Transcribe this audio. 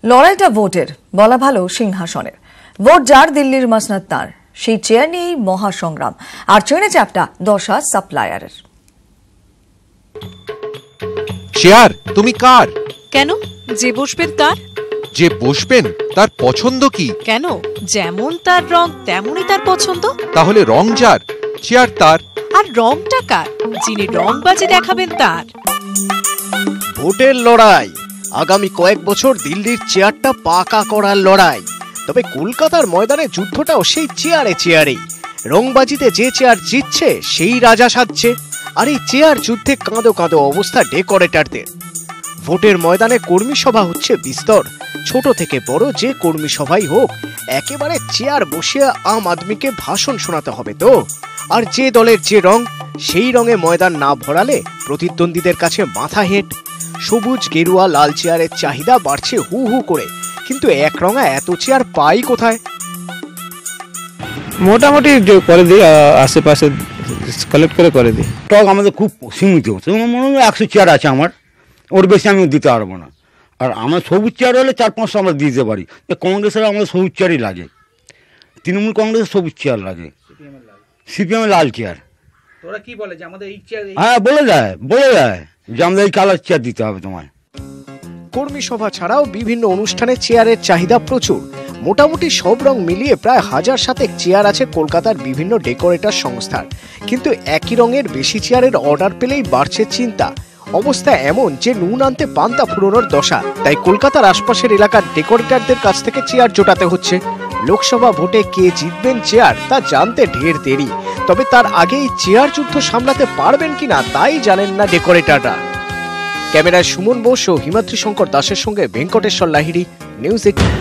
লড়াইটা ভোটের, বলা ভালো সিংহাসনের। ভোট যার, দিল্লির মাসনাদ তার, সেই চেয়ার নিয়েই মহাসংগ্রাম। আর ট্রেনে চ্যাপটা দশা সাপ্লায়ারের। চেয়ার তুমি কার? কেন? যে বসবেন তার। যে বসবেন তার পছন্দ কি? কেন? যেমন তার রং তেমনই তার পছন্দ। তাহলে রং যার, চেয়ার তার। আর রংটা কার? যিনি রংবাজি দেখাবেন তার। ভোটের লড়াই, আগামী কয়েক বছর দিল্লির চেয়ারটা পাকা করার লড়াই। তবে কলকাতার ময়দানে যুদ্ধটাও সেই চেয়ারেই। রংবাজিতে যে চেয়ার জিতছে সেই রাজা সাজছে। আর এই চেয়ার যুদ্ধে কাঁদো কাঁদো অবস্থা ডেকোরেটরদের। ভোটের ময়দানে কর্মী সভা হচ্ছে বিস্তর। ছোট থেকে বড় যে কর্মী সভাই হোক, একেবারে চেয়ার বসিয়ে আম আদমিকে ভাষণ শোনাতে হবে তো। আর যে দলের যে রং, সেই রঙে ময়দান না ভরালে প্রতিদ্বন্দ্বীদের কাছে মাথা হেঁট। সবুজ, গেরুয়া, লাল চেয়ারের চাহিদা বাড়ছে হু হু করে, কিন্তু এক রঙা এত চেয়ার পাই কোথায়? মোটামুটি করে দিই, আশেপাশে কালেক্ট করে দিই। স্টক আমাদের খুব সীমিত, মনে হয় 100 চেয়ার আছে আমার, ওর বেশি আমি দিতে পারবো না। আর আমার সবুজ চেয়ার হলে 4-500 আমরা দিতে পারি। কংগ্রেসের আমাদের সবুজ চেয়ারই লাগে, তৃণমূল কংগ্রেসের সবুজ চেয়ার লাগে, সিপিএম লাল চেয়ার। তোরা কি বলে যে আমাদের এই চেয়ার? হ্যাঁ, বলে দেয় যে আমাদের এই কালার চেয়ার দিতে হবে তোমায়। কর্মী সভা ছাড়াও বিভিন্ন অনুষ্ঠানে চেয়ারের চাহিদা প্রচুর। মোটামুটি সব রং মিলিয়ে প্রায় 1000 চেয়ার আছে কলকাতার বিভিন্ন ডেকোরেটর সংস্থার। কিন্তু একই রঙের বেশি চেয়ারের অর্ডার পেলেই বাড়ছে চিন্তা। অবস্থা এমন যে নুন আনতে পান্তা ফুরোনোর দশা। তাই কলকাতার আশপাশের এলাকার ডেকোরেটরদের কাছ থেকে চেয়ার জোটাতে হচ্ছে। লোকসভা ভোটে কে জিতবেন চেয়ার তা জানতে ঢের দেরি। তবে তার আগেই চেয়ার যুদ্ধ সামলাতে পারবেন কিনা তাই জানেন না ডেকোরেটররা। ক্যামেরায় সুমন বোস ও হিমাদ্রি শঙ্কর দাসের সঙ্গে ভেঙ্কটেশ্বর লাহিড়ী, নিউজ 18।